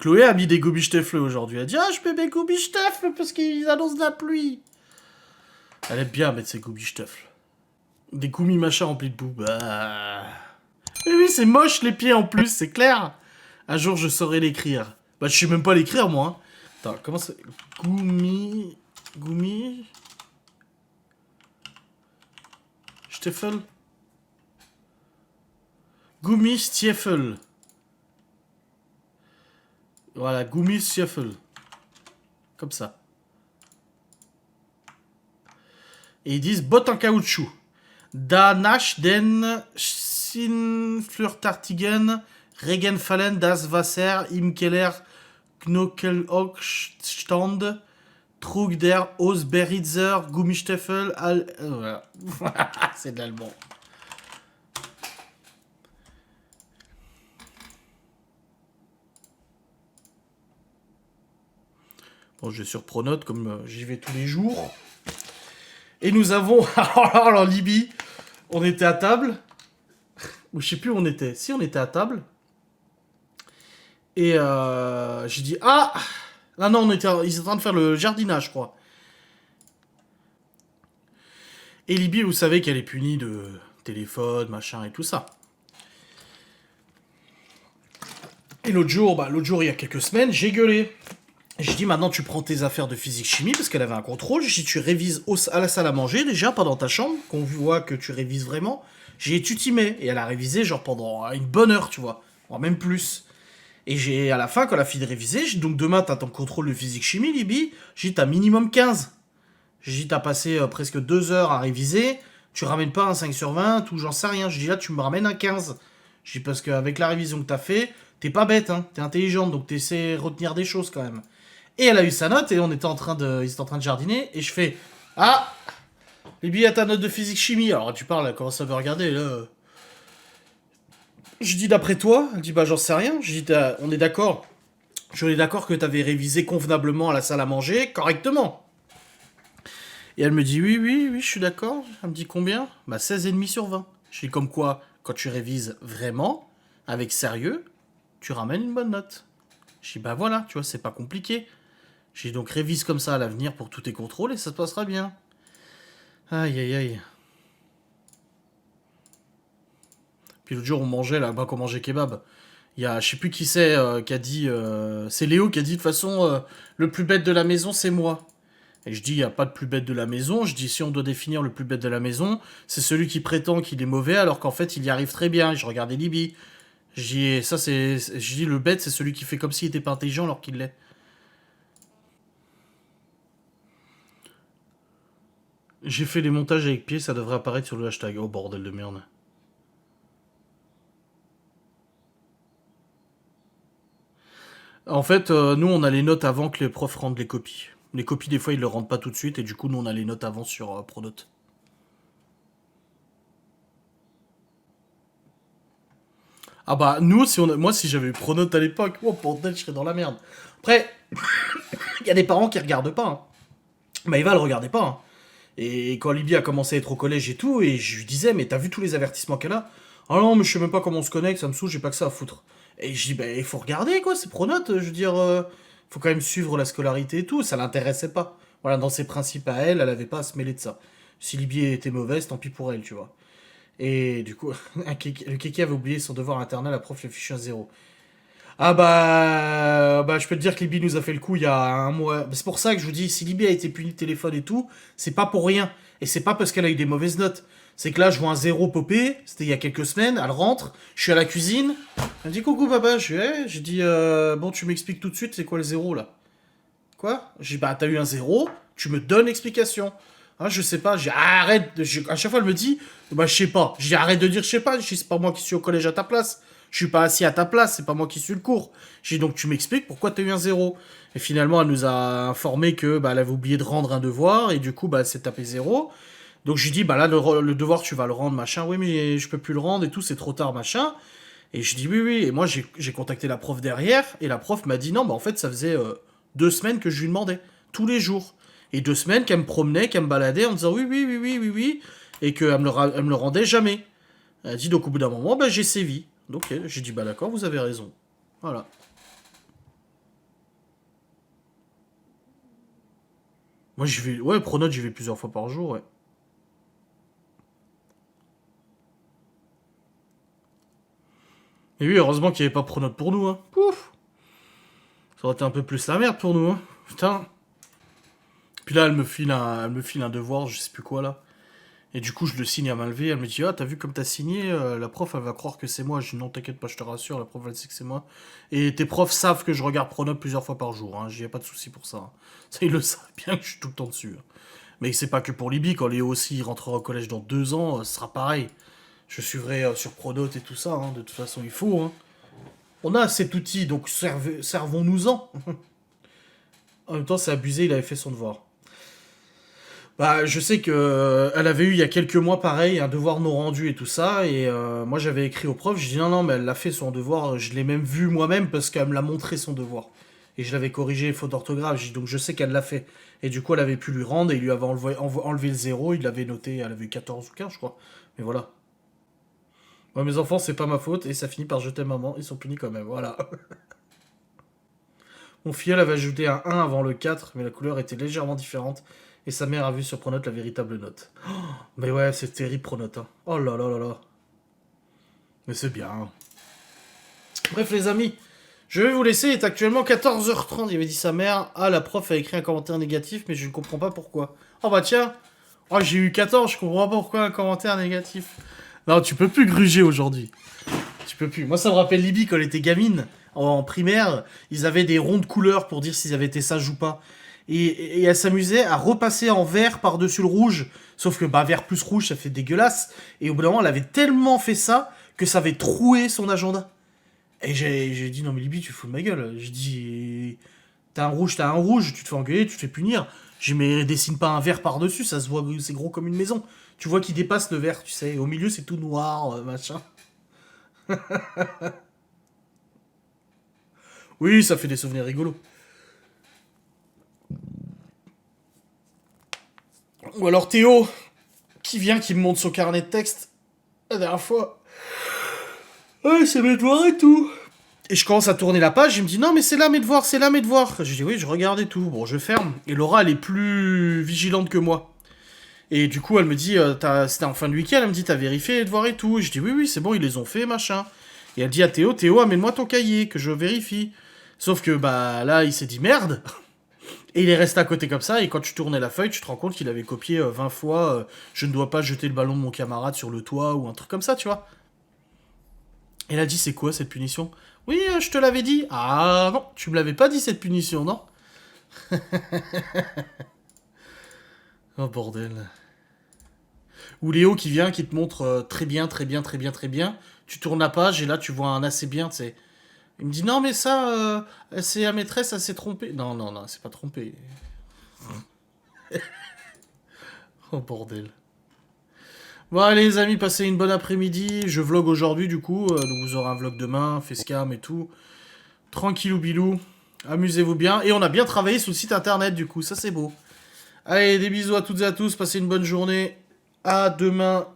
Chloé a mis des Gummistiefel aujourd'hui. Elle a dit, ah, je mets mes Gummistiefel parce qu'ils annoncent la pluie. Elle aime bien mettre ses Gummistiefel. Des gummis machin remplis de boue. Bah... Mais oui, c'est moche les pieds en plus, c'est clair. Un jour, je saurai l'écrire. Bah, je sais même pas l'écrire, moi. Hein. Attends, comment ça... Gummi... Stiefel. Gummistiefel. Voilà, Gummistiefel. Comme ça. Et ils disent bottes en caoutchouc. Danach den Sinflirtartigen Regenfallen das Wasser im Keller Knockelhochstand Trug der Ausberitzer Gummistiefel voilà. C'est de l'allemand. Bon, je vais sur Pronote comme j'y vais tous les jours. Et nous avons... Alors, Libye, on était à table. Ou je sais plus où on était. Si, on était à table. Et j'ai dit, ah non, ils étaient en train de faire le jardinage, je crois. Et Libye, vous savez qu'elle est punie de téléphone, machin et tout ça. Et l'autre jour, il y a quelques semaines, j'ai gueulé. Je dis maintenant tu prends tes affaires de physique-chimie parce qu'elle avait un contrôle. Je dis tu révises à la salle à manger déjà, pas dans ta chambre, qu'on voit que tu révises vraiment. J'ai dit tu t'y mets. Et elle a révisé genre pendant une bonne heure, tu vois. Voire même plus. Et j'ai à la fin, quand elle a fini de réviser, j'ai dit donc demain t'as ton contrôle de physique-chimie, Libye. J'ai dit t'as minimum 15. J'ai dit t'as passé presque 2 heures à réviser. Tu ramènes pas un 5 sur 20 ou j'en sais rien. J'ai dit là tu me ramènes un 15. J'ai dit parce qu'avec la révision que t'as fait, t'es pas bête, hein. T'es intelligente donc t'essaies de retenir des choses quand même. Et elle a eu sa note, et ils étaient en train de jardiner, et je fais « Ah, Libye a ta note de physique-chimie. » Alors tu parles, elle commence à me regarder, là. Je dis « D'après toi ?» Elle dit « Bah j'en sais rien. » Je dis « On est d'accord. Je suis d'accord que t'avais révisé convenablement à la salle à manger, correctement. » Et elle me dit « Oui, je suis d'accord. » Elle me dit « Combien ?» Bah 16,5 sur 20. Je dis « Comme quoi, quand tu révises vraiment, avec sérieux, tu ramènes une bonne note. » Je dis « Bah voilà, tu vois, c'est pas compliqué. » J'ai donc révise comme ça à l'avenir pour tous tes contrôles et ça se passera bien. Aïe aïe aïe. Puis l'autre jour on mangeait là-bas qu'on mangeait kebab. Il y a je sais plus qui c'est qui a dit c'est Léo qui a dit de toute façon le plus bête de la maison c'est moi. Et je dis il y a pas de plus bête de la maison, je dis si on doit définir le plus bête de la maison, c'est celui qui prétend qu'il est mauvais alors qu'en fait il y arrive très bien. Je regardais Libye. Je dis ça c'est je dis le bête c'est celui qui fait comme s'il était pas intelligent alors qu'il l'est. J'ai fait les montages avec pied, ça devrait apparaître sur le hashtag. Oh bordel de merde. En fait, nous on a les notes avant que les profs rendent les copies. Les copies des fois ils le rendent pas tout de suite et du coup nous on a les notes avant sur Pronote. Ah bah nous moi si j'avais eu Pronote à l'époque, oh bordel je serais dans la merde. Après, il y a des parents qui regardent pas. Hein. Bah Eva elle regardait pas. Hein. Et quand Libye a commencé à être au collège et tout, et je lui disais, mais t'as vu tous les avertissements qu'elle a? Ah non, mais je sais même pas comment on se connecte, ça me saoule, j'ai pas que ça à foutre. Et je dis, bah il faut regarder quoi, c'est Pronote, je veux dire, faut quand même suivre la scolarité et tout, ça l'intéressait pas. Voilà, dans ses principes à elle, elle avait pas à se mêler de ça. Si Libye était mauvaise, tant pis pour elle, tu vois. Et du coup, le kéké avait oublié son devoir interne, la prof lui fichu un 0. Ah bah je peux te dire que Libye nous a fait le coup il y a un mois. C'est pour ça que je vous dis, si Libye a été punie de téléphone et tout, c'est pas pour rien. Et c'est pas parce qu'elle a eu des mauvaises notes. C'est que là, je vois un 0 popé, c'était il y a quelques semaines, elle rentre, je suis à la cuisine, elle me dit coucou papa, j'ai dit bon tu m'expliques tout de suite c'est quoi le 0 là. Quoi? J'ai dit bah t'as eu un 0, tu me donnes l'explication. Hein, je sais pas, j'ai arrête, à chaque fois elle me dit bah je sais pas, j'ai arrête de dire je sais pas, je dis c'est pas moi qui suis au collège à ta place. Je suis pas assis à ta place, c'est pas moi qui suis le cours. J'ai dit donc tu m'expliques pourquoi t'as eu un 0. Et finalement elle nous a informé que bah elle avait oublié de rendre un devoir et du coup bah elle s'est tapé 0. Donc je lui dis bah là le devoir tu vas le rendre machin, oui mais je peux plus le rendre et tout, c'est trop tard machin. Et je dis oui et moi j'ai contacté la prof derrière et la prof m'a dit non bah en fait ça faisait 2 semaines que je lui demandais tous les jours. Et 2 semaines qu'elle me promenait, qu'elle me baladait en me disant oui et qu'elle me le rendait jamais. Elle a dit donc au bout d'un moment bah j'ai sévi. Donc j'ai dit bah d'accord vous avez raison. Voilà. Moi, j'y vais... Ouais, Pronote, j'y vais plusieurs fois par jour, ouais. Et oui, heureusement qu'il n'y avait pas Pronote pour nous, hein. Pouf. Ça aurait été un peu plus la merde pour nous, hein. Putain. Puis là, elle me file un devoir, je sais plus quoi, là. Et du coup, je le signe à main levée. Elle me dit, ah, t'as vu comme t'as signé, la prof, elle va croire que c'est moi. Je dis, non, t'inquiète pas, je te rassure, la prof, elle sait que c'est moi. Et tes profs savent que je regarde Pronote plusieurs fois par jour, hein. J'y ai pas de souci pour ça, hein. Ça, ils le savent bien que je suis tout le temps dessus, hein. Mais c'est pas que pour Libye, quand Léo aussi rentrera au collège dans 2 ans, ce sera pareil. Je suivrai sur Pronote et tout ça, hein. De toute façon, il faut, hein. On a cet outil, donc servons-nous-en. En même temps, c'est abusé, il avait fait son devoir. Bah, je sais que elle avait eu il y a quelques mois pareil un devoir non rendu et tout ça et moi j'avais écrit au prof, je dis non non mais elle l'a fait son devoir, je l'ai même vu moi-même parce qu'elle me l'a montré son devoir et je l'avais corrigé les fautes d'orthographe, je dis donc je sais qu'elle l'a fait et du coup elle avait pu lui rendre et il lui avait enlevé le zéro, il l'avait noté, elle avait eu 14 ou 15 je crois, mais voilà. Moi mes enfants c'est pas ma faute et ça finit par jeter maman, ils sont punis quand même, voilà. Mon filleul avait ajouté un 1 avant le 4 mais la couleur était légèrement différente et sa mère a vu sur Pronote la véritable note. Mais ouais, c'est terrible Pronote. Hein. Oh là là là là. Mais c'est bien. Bref les amis, je vais vous laisser. Il est actuellement 14h30. Il avait dit sa mère. Ah, la prof a écrit un commentaire négatif, mais je ne comprends pas pourquoi. Oh bah tiens. Oh, j'ai eu 14, je comprends pas pourquoi un commentaire négatif. Non, tu peux plus gruger aujourd'hui. Tu peux plus. Moi, ça me rappelle Libye quand elle était gamine. En primaire, ils avaient des ronds de couleurs pour dire s'ils avaient été sages ou pas. Et elle s'amusait à repasser en vert par-dessus le rouge. Sauf que bah, vert plus rouge, ça fait dégueulasse. Et au bout d'un moment, elle avait tellement fait ça que ça avait troué son agenda. Et j'ai dit, non mais Libye, tu fous de ma gueule. J'ai dit, t'as un rouge, tu te fais engueuler, tu te fais punir. J'ai dit, mais dessine pas un vert par-dessus, ça se voit, c'est gros comme une maison. Tu vois qu'il dépasse le vert, tu sais. Au milieu, c'est tout noir, machin. Oui, ça fait des souvenirs rigolos. Ou alors Théo, qui vient, qui me montre son carnet de texte la dernière fois. Ouais, c'est mes devoirs et tout. Et je commence à tourner la page, il me dit non mais c'est là mes devoirs, c'est là mes devoirs. Je dis oui, je regarde et tout. Bon, je ferme. Et Laura, elle est plus vigilante que moi. Et du coup, elle me dit, c'était en fin de week-end, elle me dit t'as vérifié les devoirs et tout. Et je dis oui, oui, c'est bon, ils les ont fait, machin. Et elle dit à Théo, Théo, amène-moi ton cahier, que je vérifie. Sauf que bah là, il s'est dit merde. Et il est resté à côté comme ça, et quand tu tournais la feuille, tu te rends compte qu'il avait copié 20 fois je ne dois pas jeter le ballon de mon camarade sur le toit, ou un truc comme ça, tu vois. Et elle a dit, c'est quoi cette punition? Oui, je te l'avais dit. Ah non, tu me l'avais pas dit cette punition, non? Oh bordel. Ou Léo qui vient, qui te montre très bien, très bien, très bien, très bien. Tu tournes la page, et là tu vois un assez bien, tu sais. Il me dit, non mais ça, c'est la maîtresse, elle s'est trompée. Non, non, non, c'est pas trompé. Oh bordel. Bon allez les amis, passez une bonne après-midi. Je vlog aujourd'hui du coup, donc vous aurez un vlog demain, facecam et tout. Tranquillou bilou. Amusez-vous bien. Et on a bien travaillé sur le site internet du coup, ça c'est beau. Allez, des bisous à toutes et à tous, passez une bonne journée. À demain.